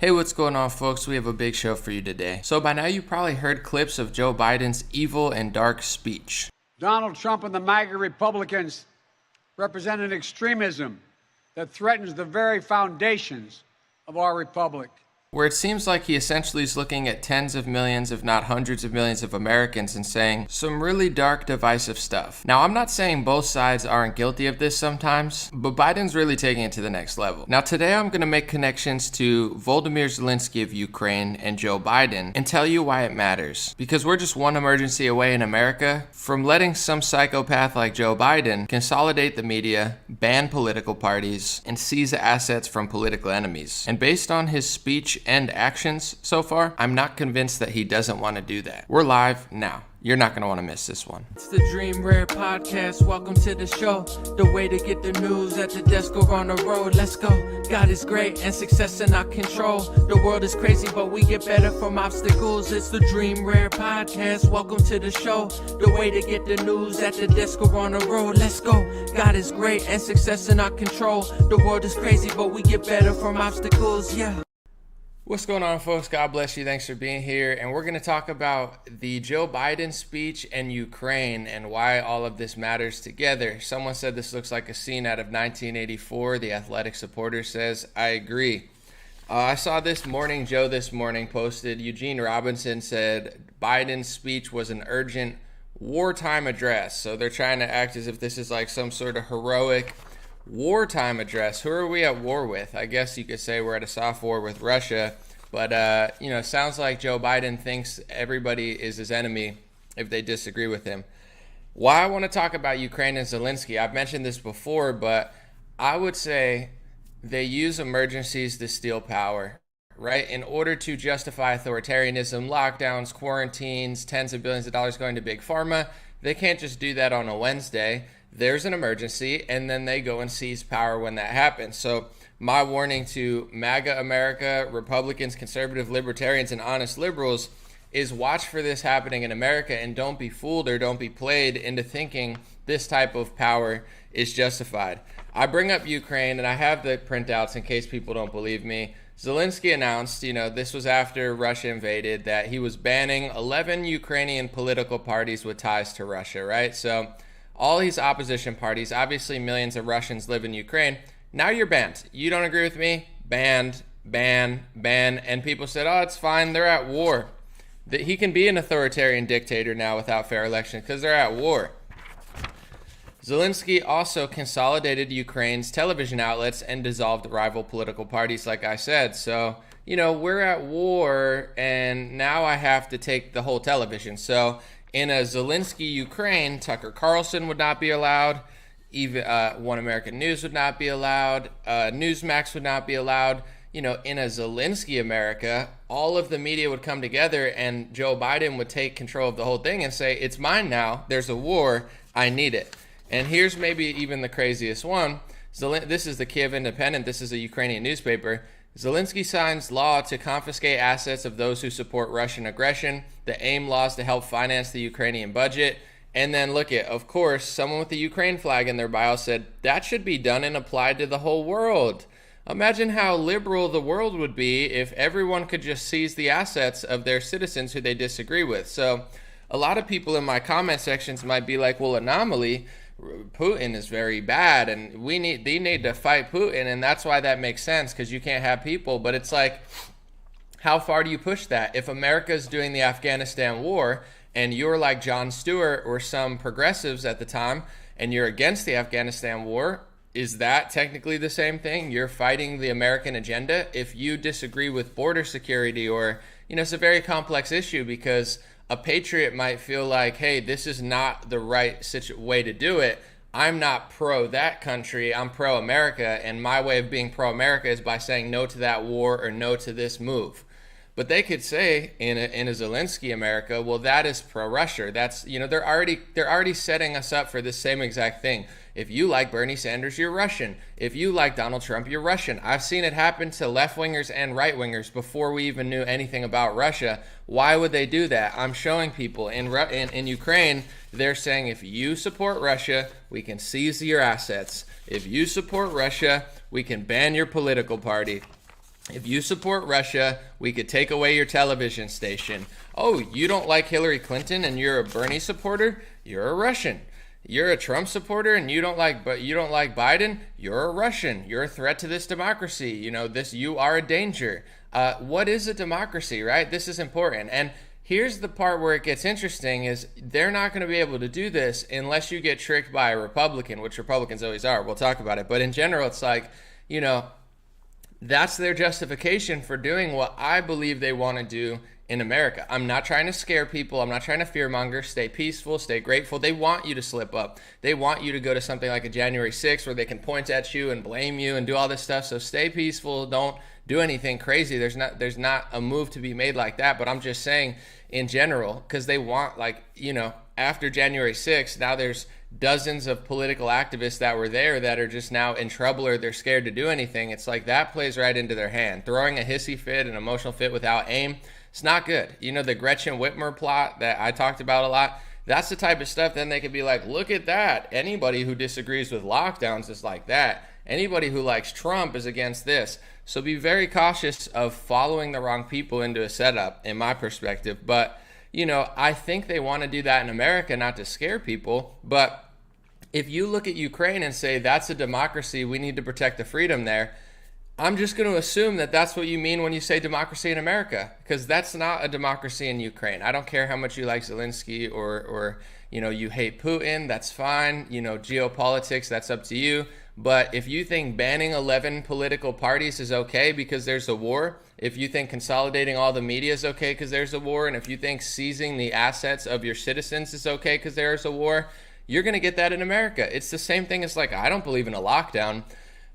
Hey, what's going on, folks? We have a big show for you today. So by now you probably heard clips of Joe Biden's evil and dark speech. Donald Trump and the MAGA Republicans represent an extremism that threatens the very foundations of our republic. Where it seems like he essentially is looking at tens of millions, if not hundreds of millions of Americans and saying some really dark, divisive stuff. Now, I'm not saying both sides aren't guilty of this sometimes, but Biden's really taking it to the next level. Now, today I'm going to make connections to Volodymyr Zelensky of Ukraine and Joe Biden and tell you why it matters. Because we're just one emergency away in America from letting some psychopath like Joe Biden consolidate the media, ban political parties, and seize assets from political enemies. And based on his speech and actions so far, I'm not convinced that he doesn't want to do that. We're live now. You're not going to want to miss this one. It's the Dream Rare Podcast. Welcome to the show. The way to get the news at the desk or on the road. Let's go. God is great and success in our control. The world is crazy, but we get better from obstacles. It's the Dream Rare Podcast. Welcome to the show. The way to get the news at the desk or on the road. Let's go. God is great and success in our control. The world is crazy, but we get better from obstacles. Yeah. What's going on, folks? God bless you. Thanks for being here. And we're going to talk about the Joe Biden speech and Ukraine and why all of this matters together. Someone said this looks like a scene out of 1984. The Athletic supporter says, I agree. I saw this morning, Joe this morning posted, Eugene Robinson said Biden's speech was an urgent wartime address. So they're trying to act as if this is like some sort of heroic wartime address. Who are we at war with? I guess you could say we're at a soft war with Russia, but it sounds like Joe Biden thinks everybody is his enemy if they disagree with him. Why I want to talk about Ukraine and Zelensky, I've mentioned this before, but I would say they use emergencies to steal power, right? In order to justify authoritarianism, lockdowns, quarantines, tens of billions of dollars going to big pharma, they can't just do that on a Wednesday. There's an emergency, and then they go and seize power when that happens. So my warning to MAGA America, Republicans, conservative libertarians, and honest liberals is watch for this happening in America and don't be fooled or don't be played into thinking this type of power is justified. I bring up Ukraine, and I have the printouts in case people don't believe me. Zelensky announced, this was after Russia invaded, that he was banning 11 Ukrainian political parties with ties to Russia, right? So all these opposition parties, obviously millions of Russians live in Ukraine. Now you're banned. You don't agree with me? Banned, ban. And people said, oh, it's fine. They're at war. That he can be an authoritarian dictator now without fair election because they're at war. Zelensky also consolidated Ukraine's television outlets and dissolved rival political parties, like I said. So, we're at war, and now I have to take the whole television. So in a Zelensky Ukraine, Tucker Carlson would not be allowed. Even One American News would not be allowed. Newsmax would not be allowed. In a Zelensky America, all of the media would come together and Joe Biden would take control of the whole thing and say, it's mine now. There's a war. I need it. And here's maybe even the craziest one. This is the Kiev Independent. This is a Ukrainian newspaper. Zelensky signs law to confiscate assets of those who support Russian aggression. The AIM laws to help finance the Ukrainian budget. And then of course, someone with the Ukraine flag in their bio said that should be done and applied to the whole world. Imagine how liberal the world would be if everyone could just seize the assets of their citizens who they disagree with. So a lot of people in my comment sections might be like, well, anomaly, Putin is very bad and they need to fight Putin, and that's why that makes sense because you can't have people. But it's like, how far do you push that? If America's doing the Afghanistan war and you're like Jon Stewart or some progressives at the time and you're against the Afghanistan war, is that technically the same thing? You're fighting the American agenda? If you disagree with border security or, it's a very complex issue because a patriot might feel like, hey, this is not the right way to do it. I'm not pro that country. I'm pro America. And my way of being pro America is by saying no to that war or no to this move. But they could say in a Zelensky America, well, that is pro-Russia. That's, they're already setting us up for this same exact thing. If you like Bernie Sanders, you're Russian. If you like Donald Trump, you're Russian. I've seen it happen to left-wingers and right-wingers before we even knew anything about Russia. Why would they do that? I'm showing people in Ukraine, they're saying if you support Russia, we can seize your assets. If you support Russia, we can ban your political party. If you support Russia, we could take away your television station. Oh, you don't like Hillary Clinton and you're a Bernie supporter? You're a Russian. You're a Trump supporter and you don't like Biden? You're a Russian. You're a threat to this democracy. You are a danger. What is a democracy, right? This is important. And here's the part where it gets interesting is they're not going to be able to do this unless you get tricked by a Republican, which Republicans always are. We'll talk about it. But in general, it's like, that's their justification for doing what I believe they want to do in America. I'm not trying to scare people. I'm not trying to fearmonger. Stay peaceful, stay grateful. They want you to slip up. They want you to go to something like a January 6th where they can point at you and blame you and do all this stuff. So stay peaceful. Don't do anything crazy. There's not a move to be made like that. But I'm just saying in general, because they want, after January 6th, now there's dozens of political activists that were there that are just now in trouble or they're scared to do anything. It's like that plays right into their hand. Throwing a hissy fit, an emotional fit without aim, it's not good. The Gretchen Whitmer plot that I talked about a lot, that's the type of stuff then they could be like, look at that. Anybody who disagrees with lockdowns is like that. Anybody who likes Trump is against this. So be very cautious of following the wrong people into a setup, in my perspective. But I think they want to do that in America, not to scare people. But if you look at Ukraine and say that's a democracy, we need to protect the freedom there, I'm just going to assume that that's what you mean when you say democracy in America, because that's not a democracy in Ukraine. I don't care how much you like Zelensky or you hate Putin. That's fine. Geopolitics, that's up to you. But if you think banning 11 political parties is okay because there's a war, if you think consolidating all the media is okay because there's a war, and if you think seizing the assets of your citizens is okay because there's a war, you're going to get that in America. It's the same thing as I don't believe in a lockdown,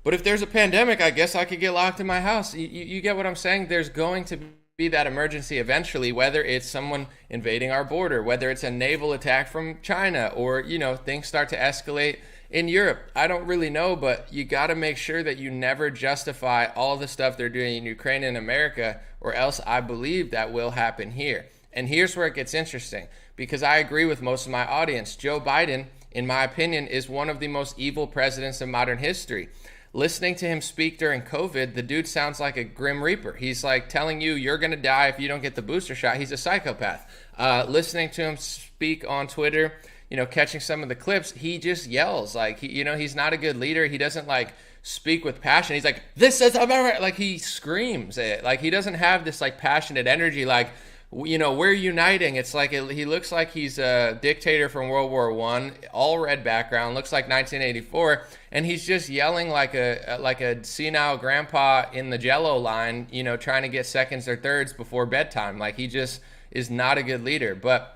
but if there's a pandemic, I guess I could get locked in my house. You get what I'm saying? There's going to be that emergency eventually, whether it's someone invading our border, whether it's a naval attack from China, or, things start to escalate in Europe. I don't really know, but you got to make sure that you never justify all the stuff they're doing in Ukraine and America, or else I believe that will happen here. And here's where it gets interesting, because I agree with most of my audience. Joe Biden, in my opinion, is one of the most evil presidents in modern history. Listening to him speak during COVID, the dude sounds like a grim reaper. He's like telling you you're going to die if you don't get the booster shot. He's a psychopath. Listening to him speak on Twitter, catching some of the clips, he just yells. He's not a good leader. He doesn't speak with passion. He's like, this is America. He screams it. He doesn't have this passionate energy. We're uniting. It's he looks like he's a dictator from World War I, all red background, looks like 1984, and he's just yelling like a senile grandpa in the Jello line, trying to get seconds or thirds before bedtime. He just is not a good leader. But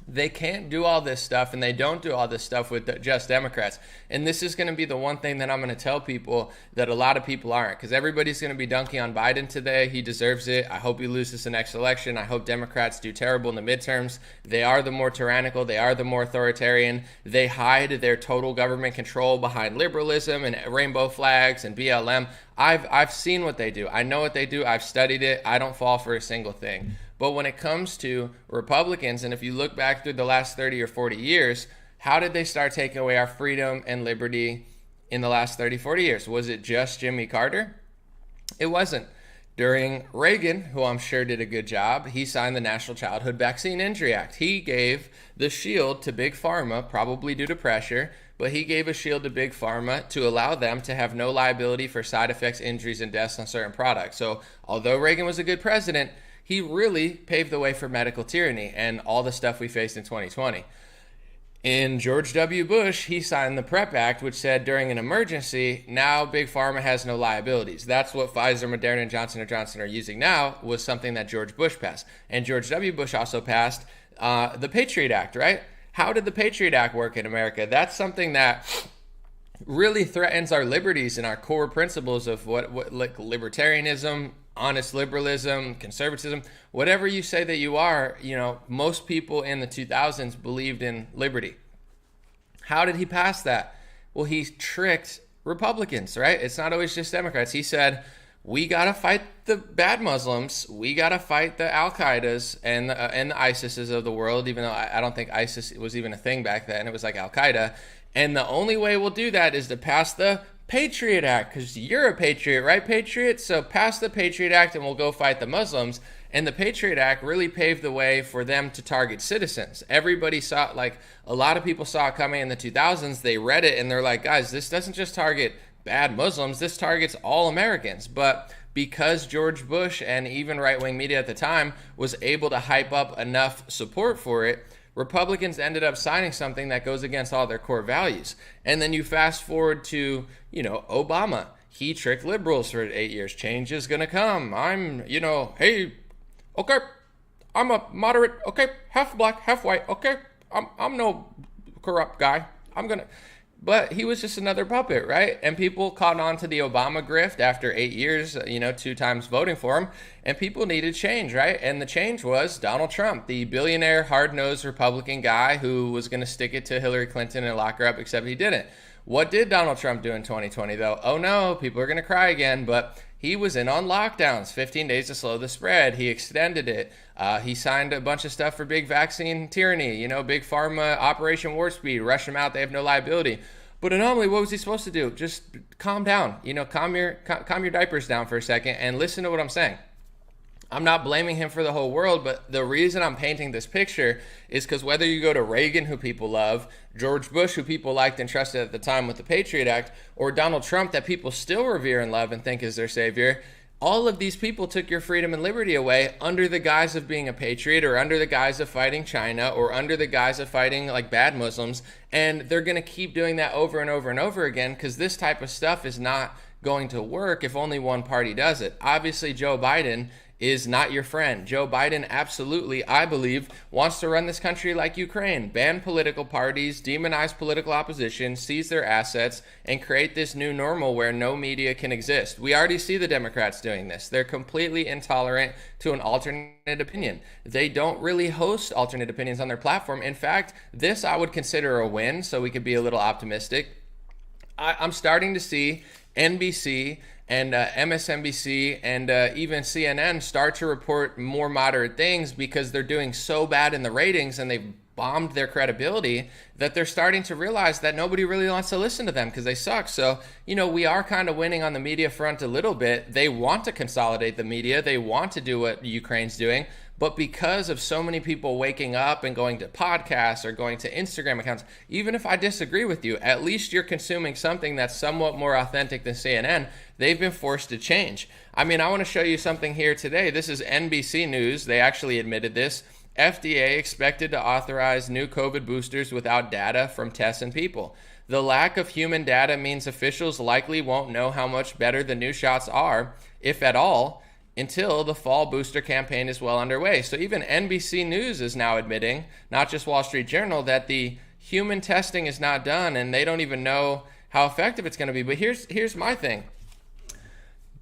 they can't do all this stuff, and they don't do all this stuff with just Democrats. And this is going to be the one thing that I'm going to tell people that a lot of people aren't, because everybody's going to be dunking on Biden today. He deserves it. I hope he loses the next election. I hope Democrats do terrible in the midterms. They are the more tyrannical. They are the more authoritarian. They hide their total government control behind liberalism and rainbow flags and BLM. I've seen what they do. I know what they do. I've studied it. I don't fall for a single thing. But when it comes to Republicans, and if you look back through the last 30 or 40 years, how did they start taking away our freedom and liberty in the last 30, 40 years? Was it just Jimmy Carter? It wasn't. During Reagan, who I'm sure did a good job, he signed the National Childhood Vaccine Injury Act. He gave the shield to Big Pharma, probably due to pressure, but he gave a shield to Big Pharma to allow them to have no liability for side effects, injuries, and deaths on certain products. So although Reagan was a good president, he really paved the way for medical tyranny and all the stuff we faced in 2020. In George W. Bush, he signed the PrEP Act, which said during an emergency, now Big Pharma has no liabilities. That's what Pfizer, Moderna, and Johnson & Johnson are using now, was something that George Bush passed. And George W. Bush also passed the Patriot Act, right? How did the Patriot Act work in America? That's something that really threatens our liberties and our core principles of what libertarianism, honest liberalism, conservatism, whatever you say that you are. Most people in the 2000s believed in liberty. How did he pass that? Well, he tricked Republicans, right? It's not always just Democrats. He said, we got to fight the bad Muslims. We got to fight the Al-Qaedas and the ISISes of the world, even though I don't think ISIS was even a thing back then. It was like Al-Qaeda. And the only way we'll do that is to pass the Patriot Act, because you're a patriot, right, Patriot? So pass the Patriot Act and we'll go fight the Muslims. And the Patriot Act really paved the way for them to target citizens. Everybody saw, like, a lot of people saw it coming in the 2000s. They read it and they're like, guys, this doesn't just target bad Muslims, this targets all Americans. But because George Bush and even right-wing media at the time was able to hype up enough support for it, Republicans ended up signing something that goes against all their core values. And then you fast forward to, Obama. He tricked liberals for 8 years. Change is going to come. Hey, okay, I'm a moderate, okay, half black, half white, okay, I'm no corrupt guy. But he was just another puppet, right? And people caught on to the Obama grift after 8 years, 2 times voting for him, and people needed change, right? And the change was Donald Trump, the billionaire, hard-nosed Republican guy who was going to stick it to Hillary Clinton and lock her up, except he didn't. What did Donald Trump do in 2020, though? Oh no, people are going to cry again, but he was in on lockdowns, 15 days to slow the spread. He extended it. He signed a bunch of stuff for big vaccine tyranny, big pharma, Operation Warp Speed, rush them out, they have no liability. But anomaly, what was he supposed to do? Just calm down, calm your diapers down for a second and listen to what I'm saying. I'm not blaming him for the whole world, but the reason I'm painting this picture is because whether you go to Reagan, who people love, George Bush, who people liked and trusted at the time with the Patriot Act, or Donald Trump, that people still revere and love and think is their savior, all of these people took your freedom and liberty away under the guise of being a patriot, or under the guise of fighting China, or under the guise of fighting like bad Muslims. And they're going to keep doing that over and over and over again, because this type of stuff is not going to work if only one party does it. Obviously, Joe Biden is not your friend. Joe Biden absolutely, I believe, wants to run this country like Ukraine, ban political parties, demonize political opposition, seize their assets, and create this new normal where no media can exist. We already see the Democrats doing this. They're completely intolerant to an alternate opinion. They don't really host alternate opinions on their platform. In fact, this I would consider a win, so we could be a little optimistic. I'm starting to see NBC and MSNBC and even CNN start to report more moderate things, because they're doing so bad in the ratings and they've bombed their credibility that they're starting to realize that nobody really wants to listen to them because they suck. So, we are kind of winning on the media front a little bit. They want to consolidate the media. They want to do what Ukraine's doing. But because of so many people waking up and going to podcasts or going to Instagram accounts, even if I disagree with you, at least you're consuming something that's somewhat more authentic than CNN. They've been forced to change. I want to show you something here today. This is NBC News. They actually admitted this. FDA expected to authorize new COVID boosters without data from tests and people. The lack of human data means officials likely won't know how much better the new shots are, if at all, until the fall booster campaign is well underway. So even NBC News is now admitting, not just Wall Street Journal, that the human testing is not done and they don't even know how effective it's going to be. But here's my thing.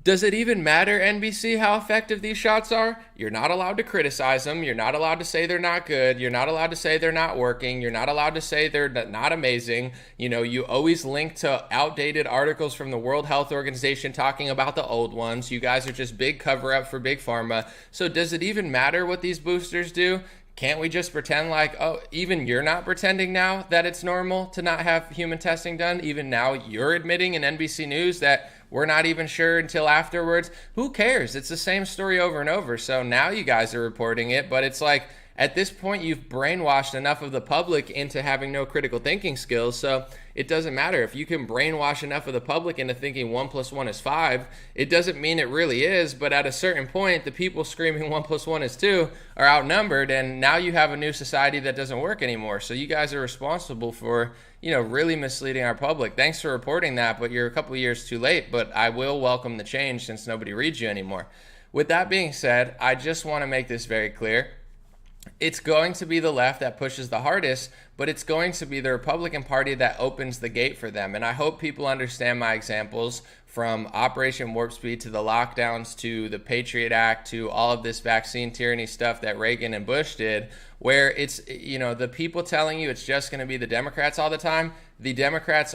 Does it even matter, NBC, how effective these shots are? You're not allowed to criticize them. You're not allowed to say they're not good. You're not allowed to say they're not working. You're not allowed to say they're not amazing. You always link to outdated articles from the World Health Organization talking about the old ones. You guys are just big cover-up for Big Pharma. So does it even matter what these boosters do? Can't we just pretend like, even you're not pretending now that it's normal to not have human testing done? Even now you're admitting in NBC News that we're not even sure until afterwards. Who cares? It's the same story over and over. So now you guys are reporting it, but it's like, at this point, you've brainwashed enough of the public into having no critical thinking skills. So it doesn't matter. If you can brainwash enough of the public into thinking 1 + 1 is 5, it doesn't mean it really is. But at a certain point, the people screaming 1 + 1 is 2 are outnumbered. And now you have a new society that doesn't work anymore. So you guys are responsible for, really misleading our public. Thanks for reporting that, but you're a couple of years too late. But I will welcome the change since nobody reads you anymore. With that being said, I just want to make this very clear. It's going to be the left that pushes the hardest, but it's going to be the Republican Party that opens the gate for them. And I hope people understand my examples, from Operation Warp Speed to the lockdowns to the Patriot Act to all of this vaccine tyranny stuff that Reagan and Bush did, where it's, the people telling you it's just going to be the Democrats all the time. The Democrats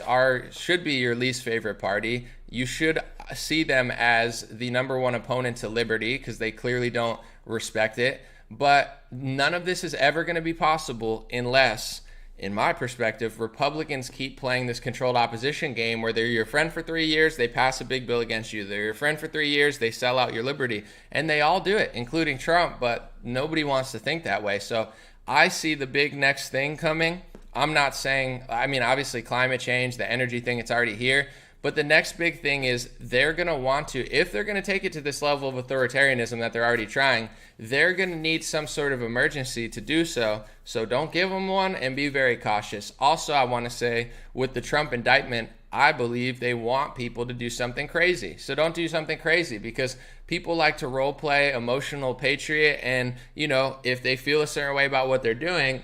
should be your least favorite party. You should see them as the number one opponent to liberty, because they clearly don't respect it. But none of this is ever going to be possible unless in my perspective, Republicans keep playing this controlled opposition game where they're your friend for 3 years, they pass a big bill against you. They're your friend for 3 years, they sell out your liberty. And they all do it, including Trump, but nobody wants to think that way. So I see the big next thing coming. I'm not saying, I mean, obviously climate change, the energy thing, it's already here. But the next big thing is they're going to want to, if they're going to take it to this level of authoritarianism that they're already trying, they're going to need some sort of emergency to do so. So don't give them one and be very cautious. Also, I want to say with the Trump indictment, I believe they want people to do something crazy. So don't do something crazy because people like to role play emotional patriot. And, you know, if they feel a certain way about what they're doing,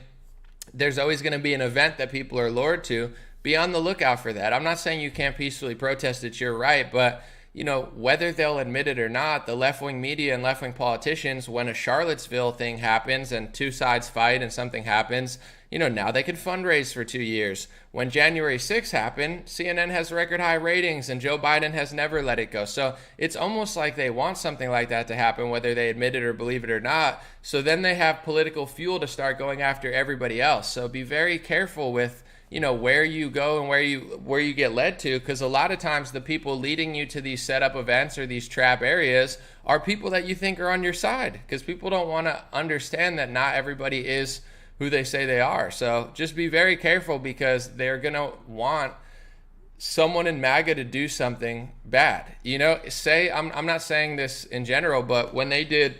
there's always going to be an event that people are lured to. Be on the lookout for that. I'm not saying you can't peacefully protest it, you're right, but you know, whether they'll admit it or not, the left-wing media and left-wing politicians, when a Charlottesville thing happens and two sides fight and something happens, you know, now they could fundraise for 2 years. When January 6th happened, CNN has record high ratings and Joe Biden has never let it go. So it's almost like they want something like that to happen, whether they admit it or believe it or not. So then they have political fuel to start going after everybody else. So be very careful with, you know, where you go and where you get led to, because a lot of times the people leading you to these setup events or these trap areas are people that you think are on your side, because people don't want to understand that not everybody is who they say they are. So just be very careful, because they're going to want someone in MAGA to do something bad. You know, say, I'm not saying this in general, but when they did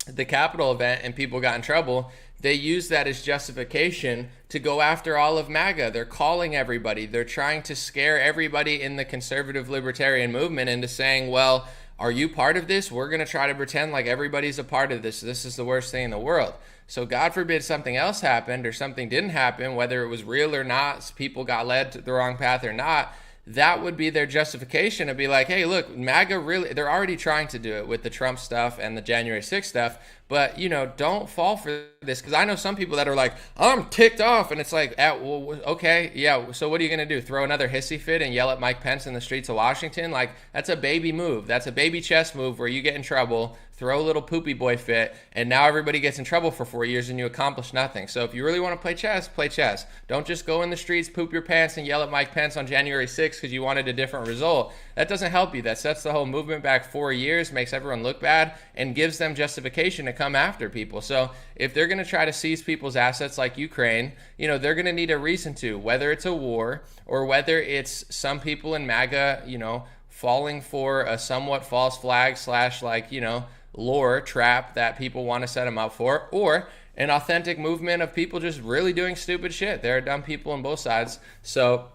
the Capitol event and people got in trouble, they use that as justification to go after all of MAGA. They're calling everybody. They're trying to scare everybody in the conservative libertarian movement into saying, well, are you part of this? We're going to try to pretend like everybody's a part of this. This is the worst thing in the world. So God forbid something else happened or something didn't happen, whether it was real or not, people got led to the wrong path or not. That would be their justification to be like, hey, look, MAGA really, they're already trying to do it with the Trump stuff and the January 6th stuff. But, you know, don't fall for this, because I know some people that are like, I'm ticked off. And it's like, well, okay, yeah, so what are you going to do? Throw another hissy fit and yell at Mike Pence in the streets of Washington? Like, that's a baby move. That's a baby chess move where you get in trouble, throw a little poopy boy fit, and now everybody gets in trouble for 4 years and you accomplish nothing. So if you really want to play chess, play chess. Don't just go in the streets, poop your pants, and yell at Mike Pence on January 6th because you wanted a different result. That doesn't help you. That sets the whole movement back 4 years, makes everyone look bad, and gives them justification to come after people. So if they're going to try to seize people's assets like Ukraine, you know, they're going to need a reason to, whether it's a war or whether it's some people in MAGA, you know, falling for a somewhat false flag / like, you know, lore trap that people want to set them up for, or an authentic movement of people just really doing stupid shit. There are dumb people on both sides. So,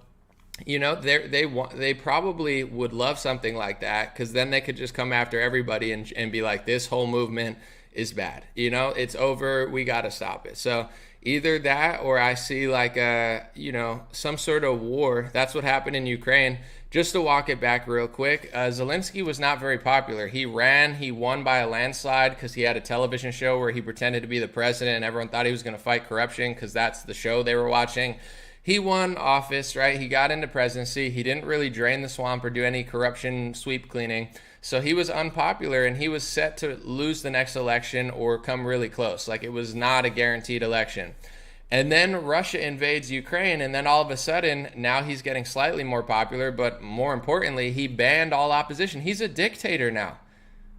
you know, they probably would love something like that, because then they could just come after everybody and be like, this whole movement is bad. You know, it's over. We got to stop it. So either that, or I see like a, you know, some sort of war. That's what happened in Ukraine. Just to walk it back real quick, Zelensky was not very popular. He won by a landslide because he had a television show where he pretended to be the president and everyone thought he was going to fight corruption because that's the show they were watching. He won office, right? He got into presidency. He didn't really drain the swamp or do any corruption sweep cleaning. So he was unpopular, and he was set to lose the next election or come really close. Like, it was not a guaranteed election. And then Russia invades Ukraine, and then all of a sudden, now he's getting slightly more popular, but more importantly, he banned all opposition. He's a dictator now.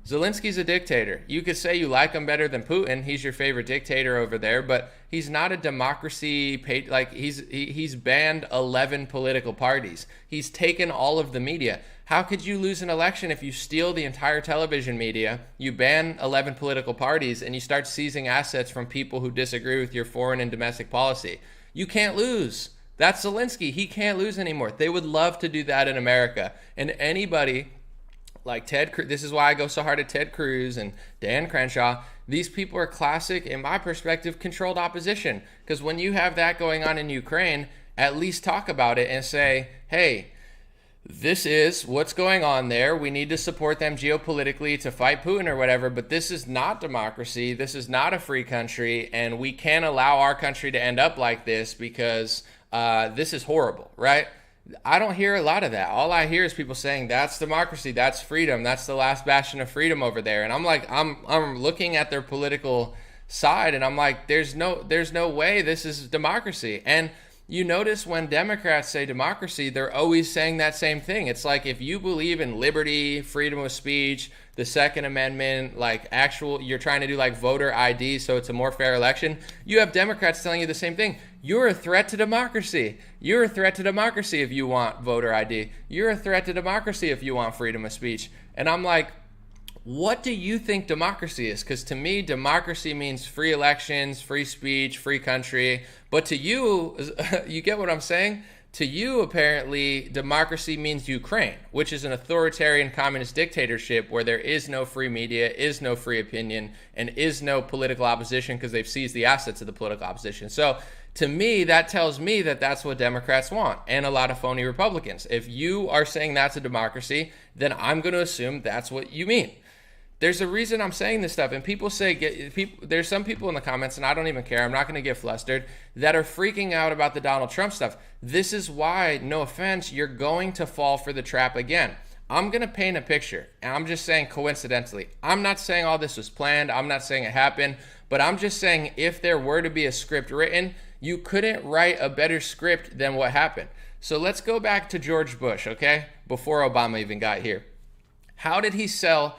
Zelensky's a dictator. You could say you like him better than Putin. He's your favorite dictator over there, but he's not a democracy. Like, he's banned 11 political parties. He's taken all of the media. How could you lose an election if you steal the entire television media, you ban 11 political parties, and you start seizing assets from people who disagree with your foreign and domestic policy? You can't lose. That's Zelensky. He can't lose anymore. They would love to do that in America. And anybody like Ted Cruz, this is why I go so hard at Ted Cruz and Dan Crenshaw. These people are classic, in my perspective, controlled opposition. Because when you have that going on in Ukraine, at least talk about it and say, hey, this is what's going on there. We need to support them geopolitically to fight Putin or whatever, but this is not democracy. This is not a free country, and we can't allow our country to end up like this because this is horrible, right? I don't hear a lot of that. All I hear is people saying that's democracy, that's freedom, that's the last bastion of freedom over there. And I'm like, I'm looking at their political side, and I'm like, there's no way this is democracy. And you notice when Democrats say democracy, they're always saying that same thing. It's like, if you believe in liberty, freedom of speech, the Second Amendment, like you're trying to do like voter ID so it's a more fair election, you have Democrats telling you the same thing. You're a threat to democracy. You're a threat to democracy if you want voter ID. You're a threat to democracy if you want freedom of speech. And I'm like, what do you think democracy is? Because to me, democracy means free elections, free speech, free country. But to you, you get what I'm saying? To you, apparently, democracy means Ukraine, which is an authoritarian communist dictatorship where there is no free media, is no free opinion, and is no political opposition because they've seized the assets of the political opposition. So to me, that tells me that that's what Democrats want, and a lot of phony Republicans. If you are saying that's a democracy, then I'm going to assume that's what you mean. There's a reason I'm saying this stuff, and people say, there's some people in the comments, and I don't even care, I'm not going to get flustered, that are freaking out about the Donald Trump stuff. This is why, no offense, you're going to fall for the trap again. I'm going to paint a picture, and I'm just saying coincidentally. I'm not saying all this was planned, I'm not saying it happened, but I'm just saying if there were to be a script written, you couldn't write a better script than what happened. So let's go back to George Bush, okay? Before Obama even got here. How did he sell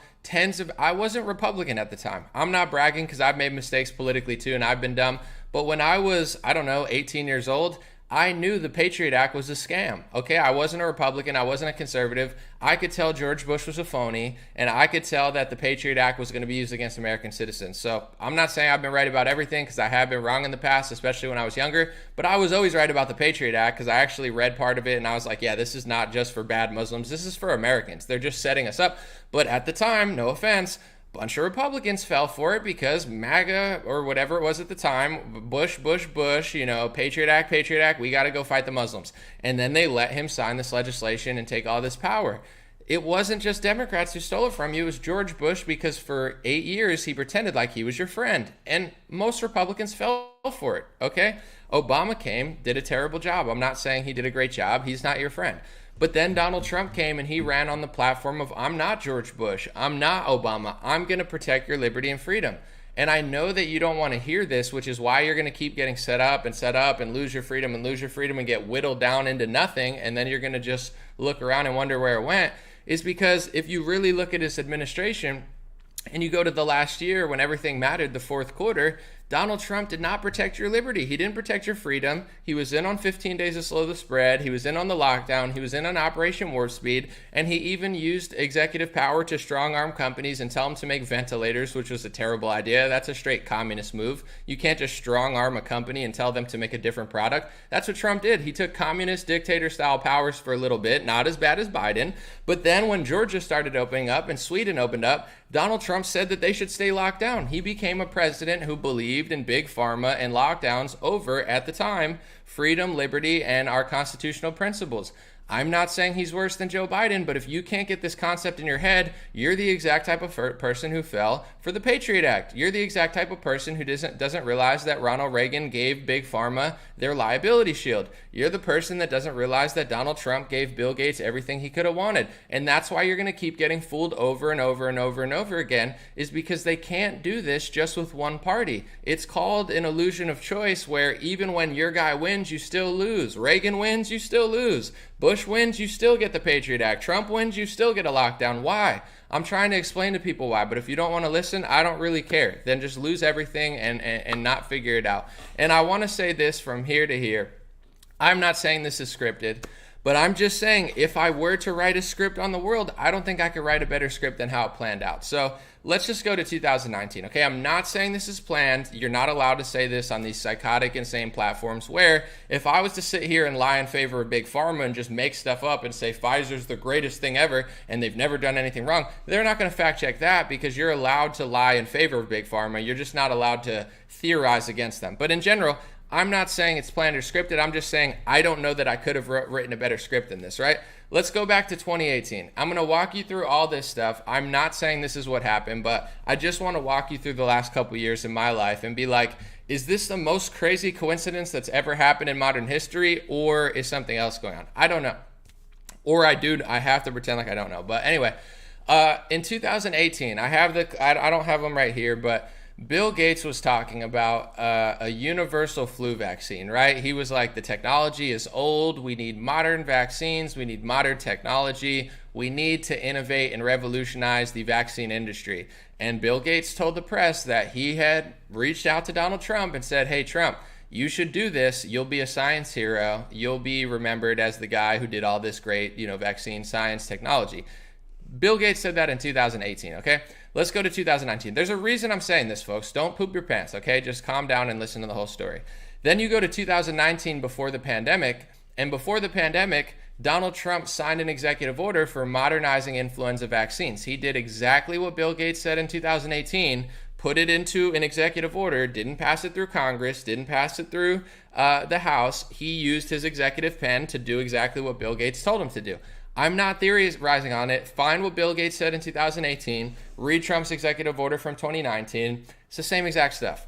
I wasn't Republican at the time. I'm not bragging because I've made mistakes politically too, and I've been dumb. But when I was, 18 years old, I knew the Patriot Act was a scam. Okay, I wasn't a Republican, I wasn't a conservative. I could tell George Bush was a phony, and I could tell that the Patriot Act was going to be used against American citizens. So I'm not saying I've been right about everything, because I have been wrong in the past, especially when I was younger, but I was always right about the Patriot Act because I actually read part of it, and I was like, yeah, this is not just for bad Muslims, this is for Americans. They're just setting us up. But at the time, no offense, bunch of Republicans fell for it because MAGA, or whatever it was at the time, Bush, Patriot Act, we got to go fight the Muslims. And then they let him sign this legislation and take all this power. It wasn't just Democrats who stole it from you, it was George Bush, because for 8 years he pretended like he was your friend. And most Republicans fell for it, okay? Obama came, did a terrible job. I'm not saying he did a great job. He's not your friend. But then Donald Trump came and he ran on the platform of, I'm not George Bush, I'm not Obama, I'm going to protect your liberty and freedom. And I know that you don't want to hear this, which is why you're going to keep getting set up and lose your freedom and get whittled down into nothing. And then you're going to just look around and wonder where it went, is because if you really look at his administration and you go to the last year when everything mattered, the fourth quarter, Donald Trump did not protect your liberty. He didn't protect your freedom. He was in on 15 days to slow the spread. He was in on the lockdown. He was in on Operation Warp Speed. And he even used executive power to strong-arm companies and tell them to make ventilators, which was a terrible idea. That's a straight communist move. You can't just strong-arm a company and tell them to make a different product. That's what Trump did. He took communist dictator-style powers for a little bit, not as bad as Biden. But then when Georgia started opening up and Sweden opened up, Donald Trump said that they should stay locked down. He became a president who believed in big pharma and lockdowns over, at the time, freedom, liberty, and our constitutional principles. I'm not saying he's worse than Joe Biden, but if you can't get this concept in your head, you're the exact type of person who fell for the Patriot Act. You're the exact type of person who doesn't realize that Ronald Reagan gave Big Pharma their liability shield. You're the person that doesn't realize that Donald Trump gave Bill Gates everything he could have wanted. And that's why you're going to keep getting fooled over and over and over and over again, is because they can't do this just with one party. It's called an illusion of choice, where even when your guy wins, you still lose. Reagan wins, you still lose. Bush wins, you still get the Patriot Act. Trump wins, you still get a lockdown. Why? I'm trying to explain to people why, but if you don't want to listen, I don't really care. Then just lose everything and not figure it out. And I want to say this from here to here. I'm not saying this is scripted, but I'm just saying if I were to write a script on the world, I don't think I could write a better script than how it planned out. So let's just go to 2019, okay? I'm not saying this is planned. You're not allowed to say this on these psychotic, insane platforms, where if I was to sit here and lie in favor of Big Pharma and just make stuff up and say Pfizer's the greatest thing ever and they've never done anything wrong, they're not going to fact check that, because you're allowed to lie in favor of Big Pharma. You're just not allowed to theorize against them. But in general, I'm not saying it's planned or scripted. I'm just saying I don't know that I could have written a better script than this, right? Let's go back to 2018. I'm going to walk you through all this stuff. I'm not saying this is what happened, but I just want to walk you through the last couple years in my life and be like, is this the most crazy coincidence that's ever happened in modern history, or is something else going on? I don't know. Or I have to pretend like I don't know. But anyway, in 2018, I don't have them right here, but Bill Gates was talking about a universal flu vaccine, right? He was like, the technology is old. We need modern vaccines. We need modern technology. We need to innovate and revolutionize the vaccine industry. And Bill Gates told the press that he had reached out to Donald Trump and said, hey, Trump, you should do this. You'll be a science hero. You'll be remembered as the guy who did all this great, vaccine science technology. Bill Gates said that in 2018, okay? Let's go to 2019. There's a reason I'm saying this, folks. Don't poop your pants, okay? Just calm down and listen to the whole story. Then you go to 2019 before the pandemic, and before the pandemic, Donald Trump signed an executive order for modernizing influenza vaccines. He did exactly what Bill Gates said in 2018, put it into an executive order, didn't pass it through Congress, didn't pass it through the House. He used his executive pen to do exactly what Bill Gates told him to do. I'm not theorizing on it. Find what Bill Gates said in 2018. Read Trump's executive order from 2019. It's the same exact stuff.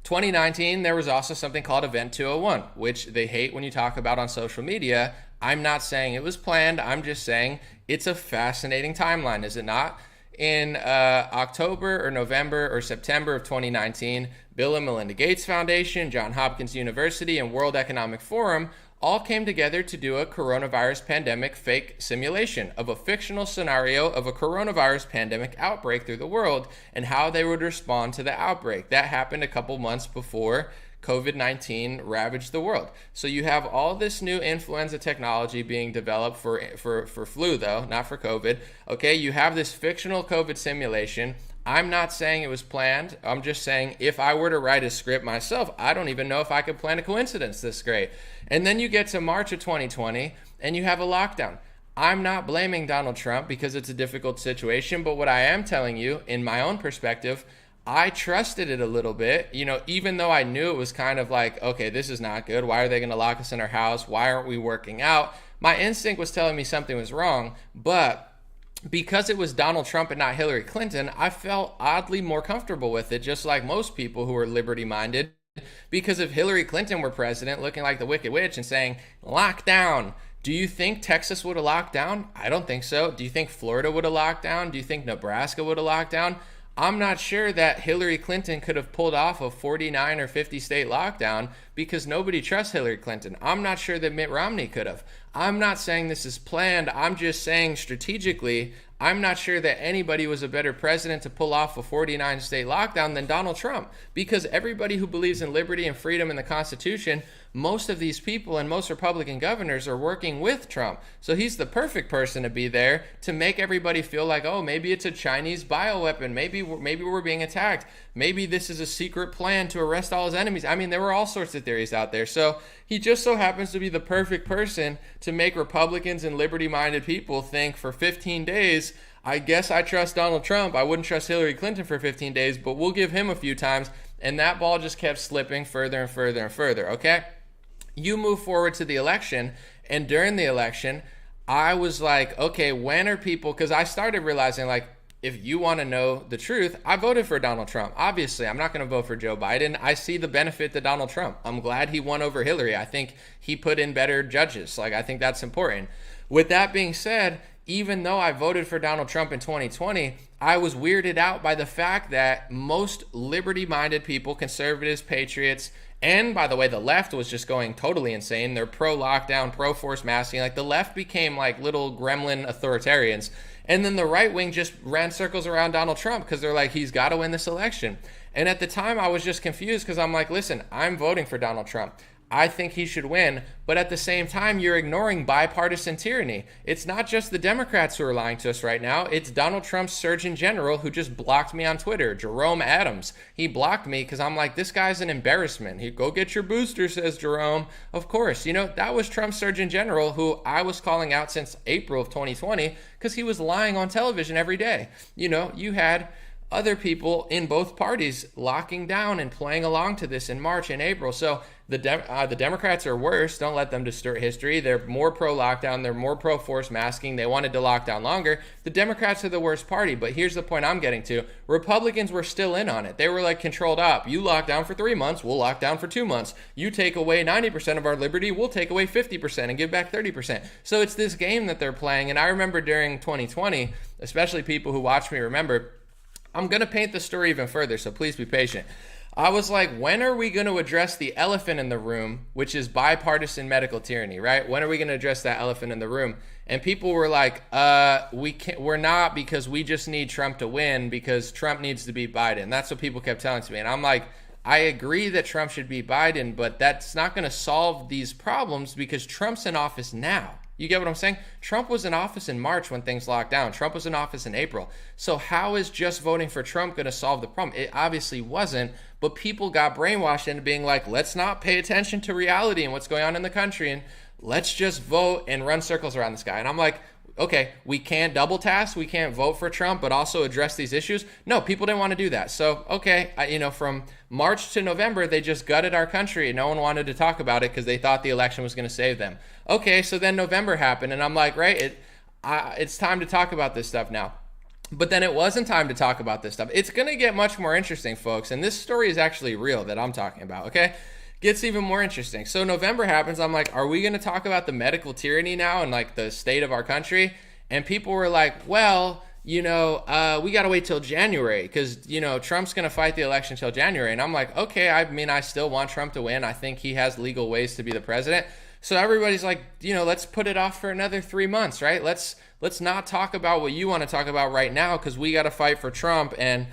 2019, there was also something called Event 201, which they hate when you talk about on social media. I'm not saying it was planned. I'm just saying it's a fascinating timeline, is it not? In October or November or September of 2019, Bill and Melinda Gates Foundation, Johns Hopkins University, and World Economic Forum all came together to do a coronavirus pandemic fake simulation of a fictional scenario of a coronavirus pandemic outbreak through the world and how they would respond to the outbreak. That happened a couple months before COVID-19 ravaged the world. So you have all this new influenza technology being developed for flu, though, not for COVID. Okay, you have this fictional COVID simulation. I'm not saying it was planned. I'm just saying if I were to write a script myself, I don't even know if I could plan a coincidence this great. And then you get to March of 2020 and you have a lockdown. I'm not blaming Donald Trump because it's a difficult situation, but what I am telling you, in my own perspective, I trusted it a little bit, even though I knew it was kind of like, okay, this is not good. Why are they going to lock us in our house? Why aren't we working out? My instinct was telling me something was wrong, but because it was Donald Trump and not Hillary Clinton, I felt oddly more comfortable with it, just like most people who are liberty-minded. Because if Hillary Clinton were president, looking like the Wicked Witch and saying, lock down, do you think Texas would have locked down? I don't think so. Do you think Florida would have locked down? Do you think Nebraska would have locked down? I'm not sure that Hillary Clinton could have pulled off a 49 or 50 state lockdown because nobody trusts Hillary Clinton. I'm not sure that Mitt Romney could have. I'm not saying this is planned. I'm just saying strategically, I'm not sure that anybody was a better president to pull off a 49 state lockdown than Donald Trump, because everybody who believes in liberty and freedom in the Constitution, most of these people and most Republican governors are working with Trump. So he's the perfect person to be there to make everybody feel like, oh, maybe it's a Chinese bioweapon. Maybe we're being attacked. Maybe this is a secret plan to arrest all his enemies. I mean, there were all sorts of theories out there. So he just so happens to be the perfect person to make Republicans and liberty-minded people think for 15 days, I guess I trust Donald Trump. I wouldn't trust Hillary Clinton for 15 days, but we'll give him a few times. And that ball just kept slipping further and further and further, okay? You move forward to the election, and during the election, I was like, okay, when are people, because I started realizing, like, if you want to know the truth, I voted for Donald Trump. Obviously, I'm not going to vote for Joe Biden. I see the benefit to Donald Trump. I'm glad he won over Hillary. I think he put in better judges. Like, I think that's important. With that being said, even though I voted for Donald Trump in 2020, I was weirded out by the fact that most liberty-minded people, conservatives, patriots, and by the way, the left was just going totally insane. They're pro-lockdown, pro-forced masking. Like, the left became like little gremlin authoritarians. And then the right wing just ran circles around Donald Trump because they're like, he's got to win this election. And at the time, I was just confused because I'm like, listen, I'm voting for Donald Trump. I think he should win. But at the same time, you're ignoring bipartisan tyranny. It's not just the Democrats who are lying to us right now. It's Donald Trump's Surgeon General who just blocked me on Twitter, Jerome Adams. He blocked me because I'm like, this guy's an embarrassment. He'd go get your booster, says Jerome. Of course, that was Trump's Surgeon General who I was calling out since April of 2020 because he was lying on television every day. You had other people in both parties locking down and playing along to this in March and April. So the Democrats are worse. Don't let them distort history. They're more pro-lockdown. They're more pro-forced masking. They wanted to lock down longer. The Democrats are the worst party. But here's the point I'm getting to. Republicans were still in on it. They were like controlled up. You lock down for 3 months, we'll lock down for 2 months. You take away 90% of our liberty, we'll take away 50% and give back 30%. So it's this game that they're playing. And I remember during 2020, especially people who watch me remember, I'm going to paint the story even further, so please be patient. I was like, when are we going to address the elephant in the room, which is bipartisan medical tyranny, right? When are we going to address that elephant in the room? And people were like, we're not, because we just need Trump to win because Trump needs to beat Biden. That's what people kept telling to me. And I'm like, I agree that Trump should beat Biden, but that's not going to solve these problems because Trump's in office now. You get what I'm saying? Trump was in office in March when things locked down. Trump was in office in April. So how is just voting for Trump going to solve the problem? It obviously wasn't, but people got brainwashed into being like, let's not pay attention to reality and what's going on in the country, and let's just vote and run circles around this guy. And I'm like, okay, we can't double task. We can't vote for Trump, but also address these issues. No, people didn't want to do that. So, okay, from March to November, they just gutted our country and no one wanted to talk about it because they thought the election was going to save them. Okay, so then November happened and I'm like, right, it's time to talk about this stuff now. But then it wasn't time to talk about this stuff. It's going to get much more interesting, folks. And this story is actually real that I'm talking about, okay? Gets even more interesting. So November happens. I'm like, are we going to talk about the medical tyranny now and like the state of our country? And people were like, well, we got to wait till January because, Trump's going to fight the election till January. And I'm like, okay, I still want Trump to win. I think he has legal ways to be the president. So everybody's like, let's put it off for another 3 months, right? Let's not talk about what you want to talk about right now because we got to fight for Trump and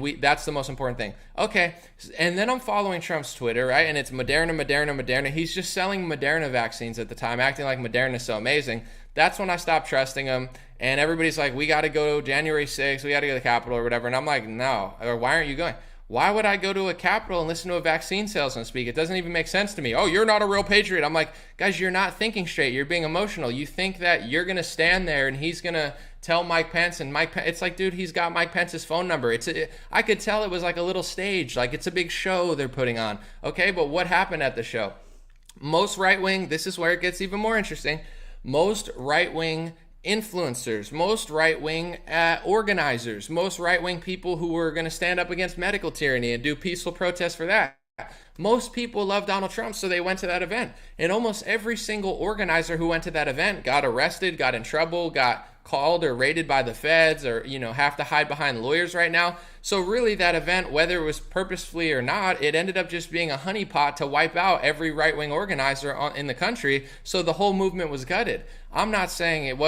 we that's the most important thing. Okay, and then I'm following Trump's Twitter, right? And it's Moderna. He's just selling Moderna vaccines at the time, acting like Moderna is so amazing. That's when I stopped trusting him. And everybody's like, we got to go January 6th. We got to go to the Capitol or whatever. And I'm like, no. Or why aren't you going? Why would I go to a Capitol and listen to a vaccine salesman speak? It doesn't even make sense to me. Oh, you're not a real patriot. I'm like, guys, you're not thinking straight. You're being emotional. You think that you're going to stand there and he's going to tell Mike Pence, and it's like, dude, he's got Mike Pence's phone number. I could tell it was like a little stage, like it's a big show they're putting on. Okay, but what happened at the show? Most right-wing, this is where it gets even more interesting, most right-wing influencers, most right-wing organizers, most right-wing people who were going to stand up against medical tyranny and do peaceful protests for that. Most people love Donald Trump, so they went to that event. And almost every single organizer who went to that event got arrested, got in trouble, got called or raided by the feds, or have to hide behind lawyers right now. So really that event, whether it was purposefully or not, it ended up just being a honeypot to wipe out every right-wing organizer in the country. So the whole movement was gutted. I'm not saying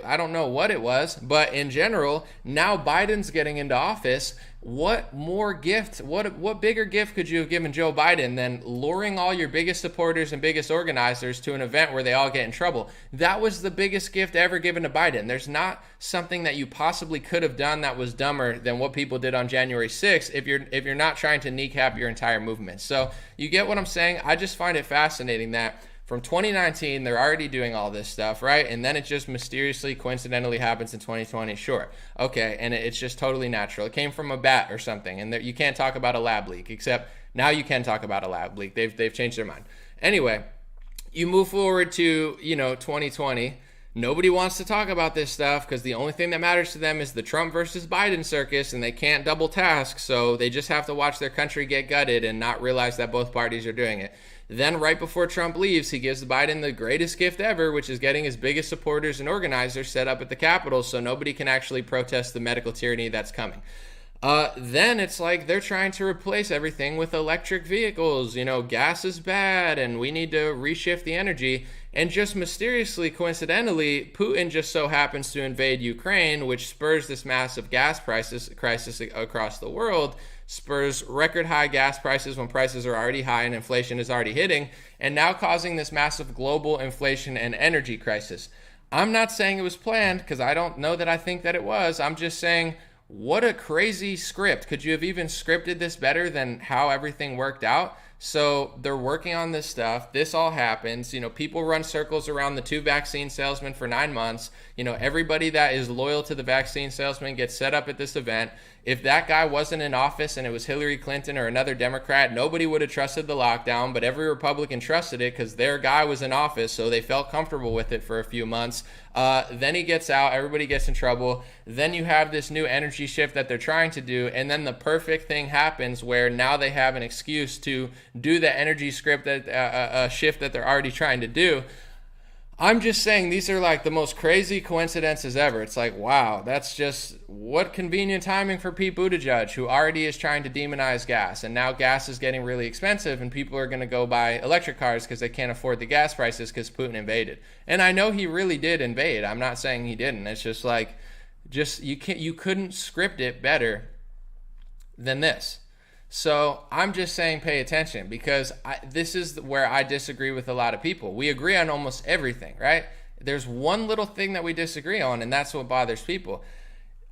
I don't know what it was, but in general, now Biden's getting into office. What more gift, what bigger gift could you have given Joe Biden than luring all your biggest supporters and biggest organizers to an event where they all get in trouble? That was the biggest gift ever given to Biden. There's not something that you possibly could have done that was dumber than what people did on January 6th if you're not trying to kneecap your entire movement. So you get what I'm saying? I just find it fascinating that from 2019, they're already doing all this stuff, right? And then it just mysteriously, coincidentally happens in 2020. Sure. Okay. And it's just totally natural. It came from a bat or something. And you can't talk about a lab leak, except now you can talk about a lab leak. They've changed their mind. Anyway, you move forward to, 2020. Nobody wants to talk about this stuff because the only thing that matters to them is the Trump versus Biden circus, and they can't double task. So they just have to watch their country get gutted and not realize that both parties are doing it. Then right before Trump leaves, he gives Biden the greatest gift ever, which is getting his biggest supporters and organizers set up at the Capitol so nobody can actually protest the medical tyranny that's coming. Then it's like they're trying to replace everything with electric vehicles. Gas is bad and we need to reshift the energy. And just mysteriously, coincidentally, Putin just so happens to invade Ukraine, which spurs this massive gas crisis across the world, spurs record high gas prices when prices are already high and inflation is already hitting, and now causing this massive global inflation and energy crisis. I'm not saying it was planned because I don't know that I think that it was. I'm just saying, what a crazy script. Could you have even scripted this better than how everything worked out? So they're working on this stuff. This all happens. People run circles around the 2 vaccine salesmen for 9 months. Everybody that is loyal to the vaccine salesman gets set up at this event. If that guy wasn't in office and it was Hillary Clinton or another Democrat, nobody would have trusted the lockdown, but every Republican trusted it because their guy was in office, so they felt comfortable with it for a few months. Then he gets out, everybody gets in trouble. Then you have this new energy shift that they're trying to do, and then the perfect thing happens where now they have an excuse to do the energy shift that they're already trying to do. I'm just saying these are like the most crazy coincidences ever. It's like, wow, that's just what convenient timing for Pete Buttigieg, who already is trying to demonize gas. And now gas is getting really expensive and people are going to go buy electric cars because they can't afford the gas prices because Putin invaded. And I know he really did invade. I'm not saying he didn't. It's just like, you couldn't script it better than this. So I'm just saying pay attention, because this is where I disagree with a lot of people. We agree on almost everything, right? There's one little thing that we disagree on, and that's what bothers people.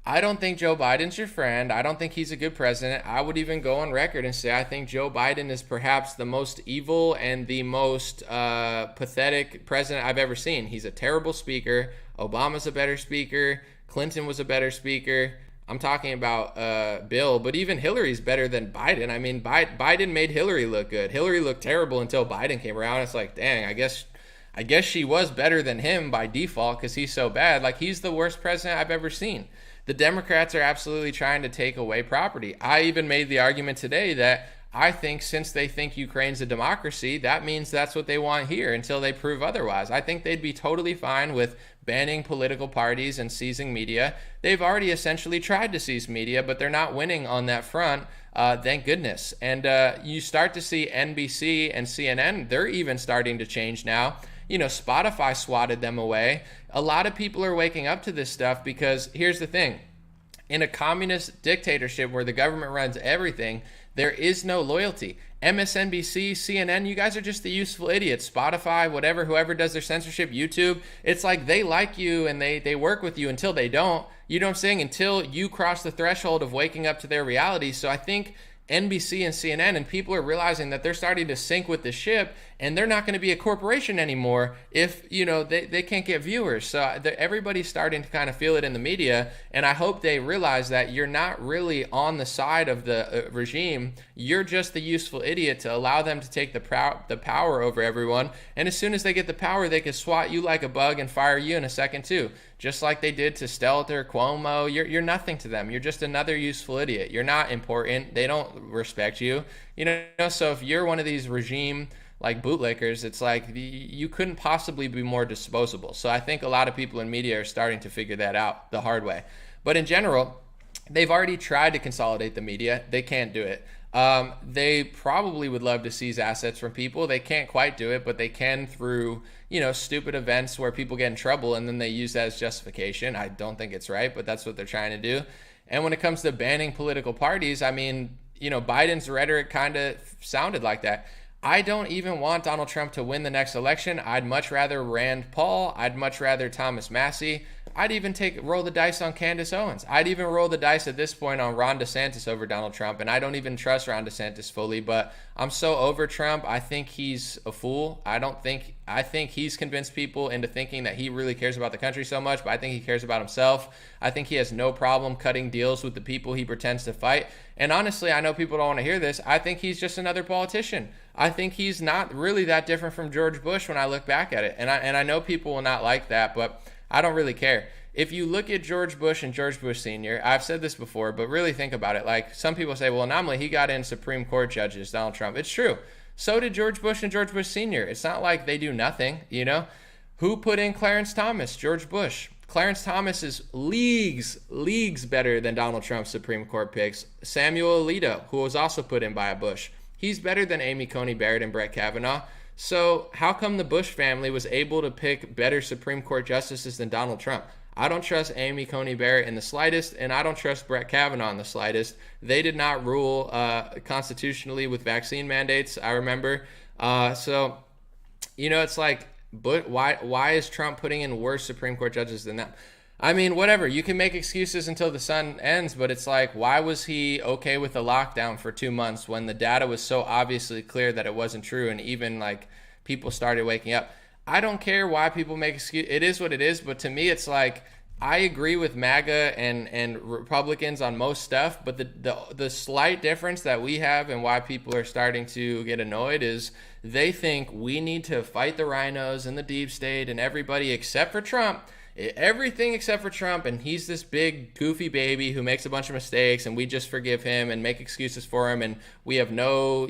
I don't think Joe Biden's your friend. I don't think he's a good president. I would even go on record and say I think Joe Biden is perhaps the most evil and the most pathetic president I've ever seen. He's a terrible speaker. Obama's a better speaker. Clinton was a better speaker. I'm talking about Bill, but even Hillary's better than Biden. I mean, Biden made Hillary look good. Hillary looked terrible until Biden came around. It's like, dang, I guess she was better than him by default because he's so bad. Like, he's the worst president I've ever seen. The Democrats are absolutely trying to take away property. I even made the argument today that I think since they think Ukraine's a democracy, that means that's what they want here until they prove otherwise. I think they'd be totally fine with banning political parties and seizing media. They've already essentially tried to seize media, but they're not winning on that front, thank goodness. And you start to see NBC and CNN, they're even starting to change now. You know, Spotify swatted them away. A lot of people are waking up to this stuff because here's the thing. In a communist dictatorship where the government runs everything, there is no loyalty. MSNBC, CNN, you guys are just the useful idiots. Spotify, whatever, whoever does their censorship, YouTube, it's like they like you and they work with you until they don't. You know what I'm saying? Until you cross the threshold of waking up to their reality. So I think NBC and CNN and people are realizing that they're starting to sink with the ship, and they're not going to be a corporation anymore if, you know, they can't get viewers. So everybody's starting to kind of feel it in the media, and I hope they realize that you're not really on the side of the regime. You're just the useful idiot to allow them to take the power over everyone, and as soon as they get the power, they can swat you like a bug and fire you in a second too. Just like they did to Stelter, Cuomo. You're nothing to them. You're just another useful idiot. You're not important. They don't respect you. You know, so if you're one of these regime like bootlickers, it's like you couldn't possibly be more disposable. So I think a lot of people in media are starting to figure that out the hard way. But in general, they've already tried to consolidate the media. They can't do it. They probably would love to seize assets from people. They can't quite do it, but they can through, you know, stupid events where people get in trouble and then they use that as justification. I don't think it's right, but that's what they're trying to do. And when it comes to banning political parties, I mean, you know, Biden's rhetoric kind of sounded like that. I don't even want Donald Trump to win the next election. I'd much rather Rand Paul. I'd much rather Thomas Massie. I'd even roll the dice on Candace Owens. I'd even roll the dice at this point on Ron DeSantis over Donald Trump. And I don't even trust Ron DeSantis fully, but I'm so over Trump. I think he's a fool. I think he's convinced people into thinking that he really cares about the country so much, but I think he cares about himself. I think he has no problem cutting deals with the people he pretends to fight. And honestly, I know people don't want to hear this. I think he's just another politician. I think he's not really that different from George Bush when I look back at it. And I know people will not like that, but I don't really care. If you look at George Bush and George Bush Sr., I've said this before, but really think about it. Like, some people say, well, anomaly, he got in Supreme Court judges, Donald Trump. It's true. So did George Bush and George Bush Sr. It's not like they do nothing, you know? Who put in Clarence Thomas? George Bush. Clarence Thomas is leagues better than Donald Trump's Supreme Court picks. Samuel Alito, who was also put in by a Bush. He's better than Amy Coney Barrett and Brett Kavanaugh. So how come the Bush family was able to pick better Supreme Court justices than Donald Trump? I don't trust Amy Coney Barrett in the slightest, and I don't trust Brett Kavanaugh in the slightest. They did not rule constitutionally with vaccine mandates, I remember. So, you know, it's like, but why is Trump putting in worse Supreme Court judges than them? I mean, whatever. You can make excuses until the sun ends, but it's like, why was he okay with the lockdown for 2 months when the data was so obviously clear that it wasn't true, and even like people started waking up? I don't care why people make excuses. It is what it is, but to me, it's like, I agree with MAGA and Republicans on most stuff, but the slight difference that we have and why people are starting to get annoyed is they think we need to fight the rhinos and the deep state and everybody except for Trump. Everything except for Trump, and he's this big goofy baby who makes a bunch of mistakes, and we just forgive him and make excuses for him, and we have no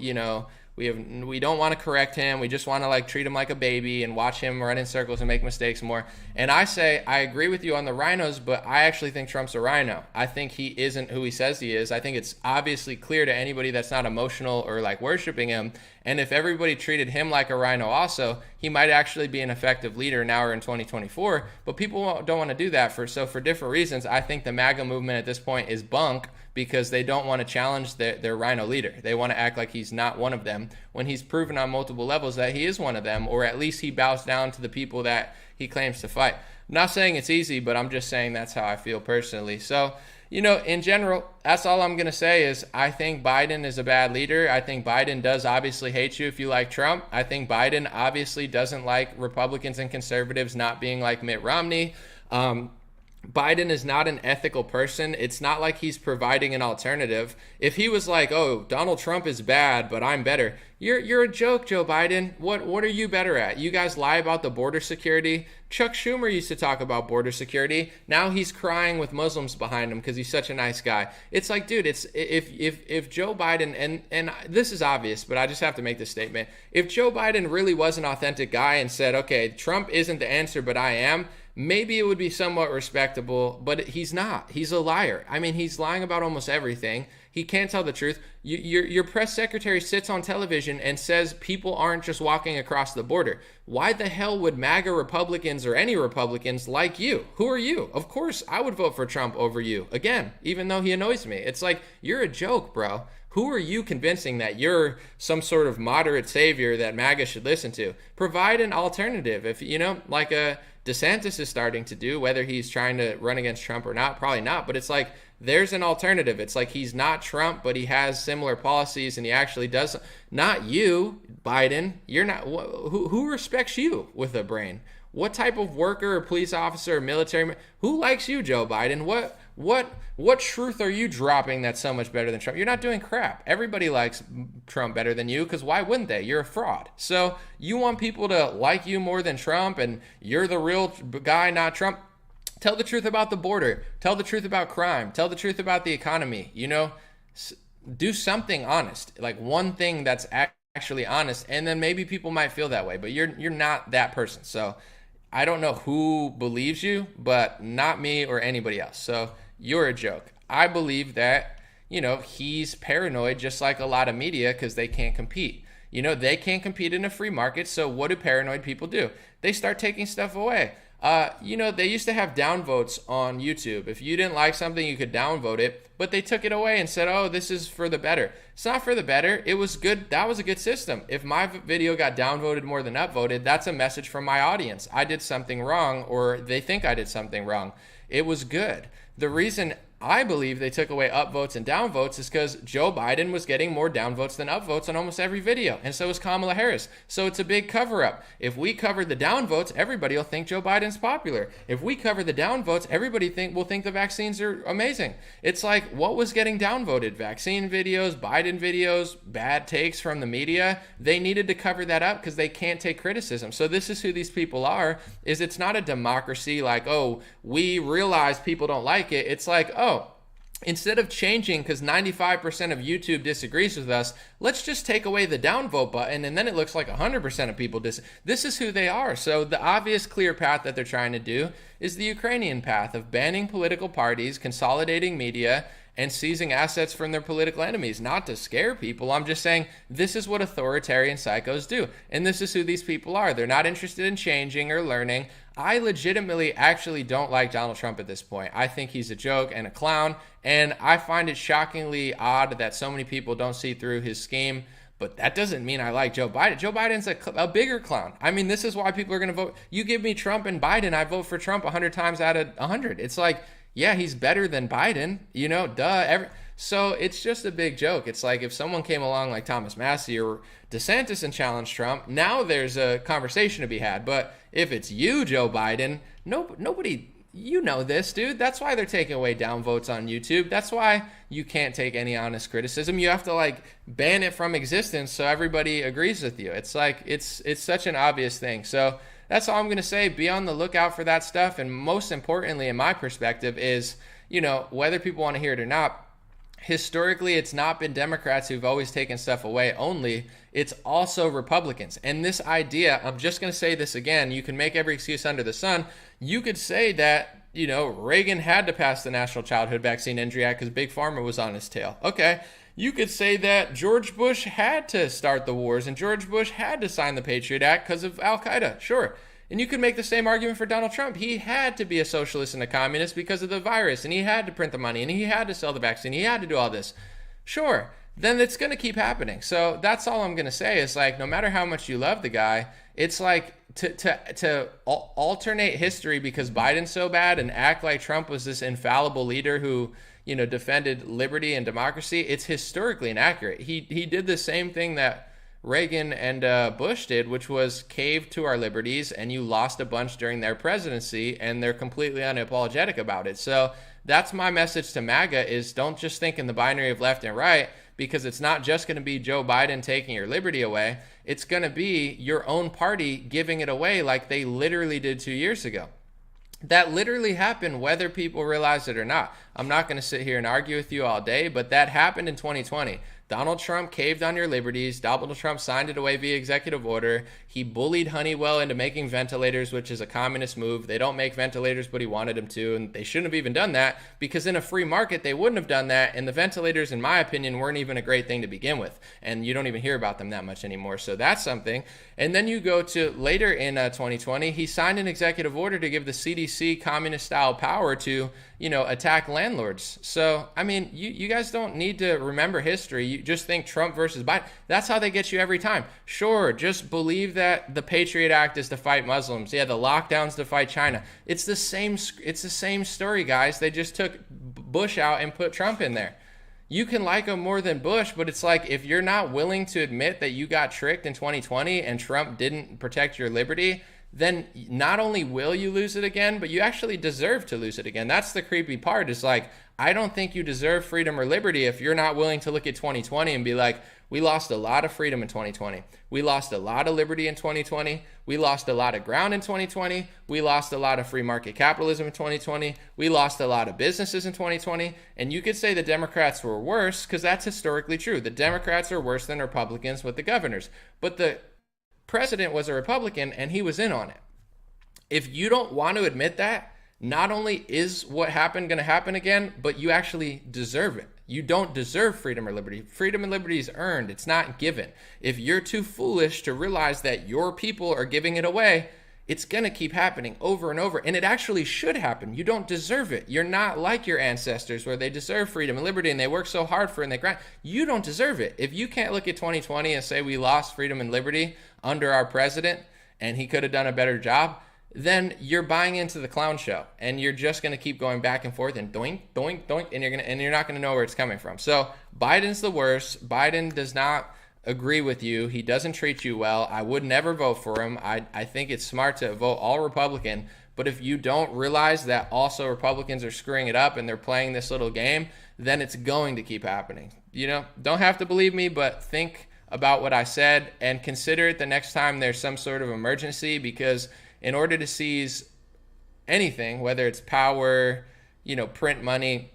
We don't want to correct him. We just want to like treat him like a baby and watch him run in circles and make mistakes more. And I say I agree with you on the rhinos, but I actually think Trump's a rhino. I think he isn't who he says he is. I think it's obviously clear to anybody that's not emotional or like worshiping him. And if everybody treated him like a rhino also, he might actually be an effective leader now or in 2024. But people don't want to do that for different reasons. I think the MAGA movement at this point is bunk because they don't want to challenge their rhino leader. They want to act like he's not one of them when he's proven on multiple levels that he is one of them, or at least he bows down to the people that he claims to fight. I'm not saying it's easy, but I'm just saying that's how I feel personally. So, in general, that's all I'm going to say is I think Biden is a bad leader. I think Biden does obviously hate you if you like Trump. I think Biden obviously doesn't like Republicans and conservatives not being like Mitt Romney. Biden is not an ethical person. It's not like he's providing an alternative. If he was like, oh, Donald Trump is bad, but I'm better. You're a joke, Joe Biden. What are you better at? You guys lie about the border security. Chuck Schumer used to talk about border security. Now he's crying with Muslims behind him because he's such a nice guy. It's like, dude, it's if Joe Biden, and this is obvious, but I just have to make this statement. If Joe Biden really was an authentic guy and said, okay, Trump isn't the answer, but I am, maybe it would be somewhat respectable, but he's not. He's a liar. I mean, he's lying about almost everything. He can't tell the truth. Your press secretary sits on television and says people aren't just walking across the border. Why the hell would MAGA Republicans or any Republicans like you? Who are you? Of course, I would vote for Trump over you. Again, even though he annoys me. It's like, you're a joke, bro. Who are you convincing that you're some sort of moderate savior that MAGA should listen to? Provide an alternative. If, like DeSantis is starting to do, whether he's trying to run against Trump or not, probably not. But it's like, there's an alternative. It's like he's not Trump, but he has similar policies and he actually does. Not you, Biden. You're not. Who respects you with a brain? What type of worker or police officer or military? Who likes you, Joe Biden? What truth are you dropping that's so much better than Trump? You're not doing crap. Everybody likes Trump better than you because why wouldn't they? You're a fraud. So you want people to like you more than Trump and you're the real guy, not Trump? Tell the truth about the border. Tell the truth about crime. Tell the truth about the economy. Do something honest. Like one thing that's actually honest, and then maybe people might feel that way, but you're not that person. So I don't know who believes you, but not me or anybody else. So you're a joke. I believe that, he's paranoid just like a lot of media because they can't compete. They can't compete in a free market. So what do paranoid people do? They start taking stuff away. They used to have downvotes on YouTube. If you didn't like something, you could downvote it, but they took it away and said, oh, this is for the better. It's not for the better. It was good. That was a good system. If my video got downvoted more than upvoted, that's a message from my audience. I did something wrong, or they think I did something wrong. It was good. The reason I believe they took away upvotes and downvotes is because Joe Biden was getting more downvotes than upvotes on almost every video, and so was Kamala Harris. So it's a big cover-up. If we cover the downvotes, everybody will think Joe Biden's popular. If we cover the downvotes, everybody will think the vaccines are amazing. It's like, what was getting downvoted? Vaccine videos, Biden videos, bad takes from the media. They needed to cover that up because they can't take criticism. So this is who these people are, is it's not a democracy like, oh, we realize people don't like it. It's like, oh, instead of changing because 95% of YouTube disagrees with us, let's just take away the downvote button and then it looks like 100% of people This is who they are. So the obvious clear path that they're trying to do is the Ukrainian path of banning political parties, consolidating media, and seizing assets from their political enemies. Not to scare people. I'm just saying this is what authoritarian psychos do. And this is who these people are. They're not interested in changing or learning. I legitimately actually don't like Donald Trump at this point. I think he's a joke and a clown. And I find it shockingly odd that so many people don't see through his scheme. But that doesn't mean I like Joe Biden. Joe Biden's a bigger clown. I mean, this is why people are going to vote. You give me Trump and Biden, I vote for Trump 100 times out of 100. It's like, yeah, he's better than Biden, So it's just a big joke. It's like if someone came along like Thomas Massie or DeSantis and challenged Trump, now there's a conversation to be had. But if it's you, Joe Biden, nobody, this, dude. That's why they're taking away downvotes on YouTube. That's why you can't take any honest criticism. You have to ban it from existence so everybody agrees with you. It's like, it's such an obvious thing. So that's all I'm going to say. Be on the lookout for that stuff. And most importantly, in my perspective, is, whether people want to hear it or not, historically, it's not been Democrats who've always taken stuff away only. It's also Republicans. And this idea, I'm just going to say this again, you can make every excuse under the sun. You could say that, Reagan had to pass the National Childhood Vaccine Injury Act because Big Pharma was on his tail. Okay. You could say that George Bush had to start the wars and George Bush had to sign the Patriot Act because of Al-Qaeda. Sure. And you could make the same argument for Donald Trump. He had to be a socialist and a communist because of the virus, and he had to print the money, and he had to sell the vaccine. He had to do all this. Sure. Then it's going to keep happening. So that's all I'm going to say is like, no matter how much you love the guy, it's like to alternate history because Biden's so bad and act like Trump was this infallible leader who, defended liberty and democracy. It's historically inaccurate. He did the same thing that Reagan and Bush did, which was cave to our liberties, and you lost a bunch during their presidency, and they're completely unapologetic about it. So that's my message to MAGA is don't just think in the binary of left and right, because it's not just going to be Joe Biden taking your liberty away. It's going to be your own party giving it away like they literally did 2 years ago. That literally happened whether people realize it or not. I'm not going to sit here and argue with you all day, but that happened in 2020. Donald Trump caved on your liberties. Donald Trump signed it away via executive order. He bullied Honeywell into making ventilators, which is a communist move. They don't make ventilators, but he wanted them to, and they shouldn't have even done that because in a free market, they wouldn't have done that, and the ventilators, in my opinion, weren't even a great thing to begin with, and you don't even hear about them that much anymore, so that's something. And then you go to later in 2020, he signed an executive order to give the CDC communist-style power to, attack landlords. So, I mean, you guys don't need to remember history. You just think Trump versus Biden. That's how they get you every time. Sure, just believe that the Patriot Act is to fight Muslims. Yeah, the lockdowns to fight China. It's the same story, guys. They just took Bush out and put Trump in there. You can like him more than Bush, but it's like if you're not willing to admit that you got tricked in 2020 and Trump didn't protect your liberty, then not only will you lose it again, but you actually deserve to lose it again. That's the creepy part. Is like, I don't think you deserve freedom or liberty if you're not willing to look at 2020 and be like, we lost a lot of freedom in 2020. We lost a lot of liberty in 2020. We lost a lot of ground in 2020. We lost a lot of free market capitalism in 2020. We lost a lot of businesses in 2020. And you could say the Democrats were worse because that's historically true. The Democrats are worse than Republicans with the governors. But the president was a Republican and he was in on it. If you don't want to admit that, not only is what happened going to happen again, but you actually deserve it. You don't deserve freedom or liberty. Freedom and liberty is earned. It's not given. If you're too foolish to realize that your people are giving it away, it's going to keep happening over and over. And it actually should happen. You don't deserve it. You're not like your ancestors where they deserve freedom and liberty and they work so hard for it and they grind. You don't deserve it. If you can't look at 2020 and say we lost freedom and liberty under our president and he could have done a better job, then you're buying into the clown show and you're just going to keep going back and forth and doink, doink, doink, and you're not going to know where it's coming from. So Biden's the worst. Biden does not agree with you. He doesn't treat you well. I would never vote for him. I think it's smart to vote all Republican. But if you don't realize that also Republicans are screwing it up and they're playing this little game, then it's going to keep happening. Don't have to believe me, but think about what I said and consider it the next time there's some sort of emergency, because in order to seize anything, whether it's power, print money,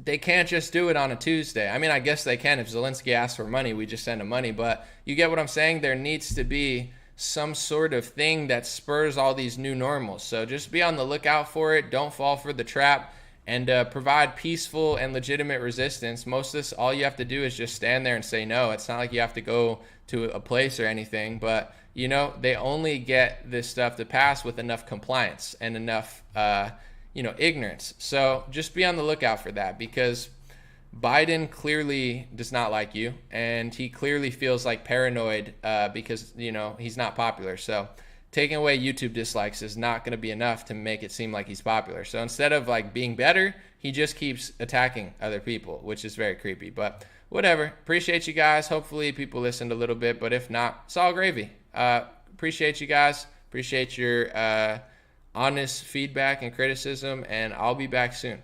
they can't just do it on a Tuesday. I mean, I guess they can. If Zelensky asks for money, we just send him money. But you get what I'm saying? There needs to be some sort of thing that spurs all these new normals. So just be on the lookout for it. Don't fall for the trap, and provide peaceful and legitimate resistance. Most of this, all you have to do is just stand there and say no. It's not like you have to go to a place or anything, but they only get this stuff to pass with enough compliance and enough, ignorance. So just be on the lookout for that, because Biden clearly does not like you, and he clearly feels like paranoid because, he's not popular. So taking away YouTube dislikes is not going to be enough to make it seem like he's popular. So instead of being better, he just keeps attacking other people, which is very creepy. But whatever. Appreciate you guys. Hopefully people listened a little bit, but if not, it's all gravy. Appreciate you guys. Appreciate your honest feedback and criticism, and I'll be back soon.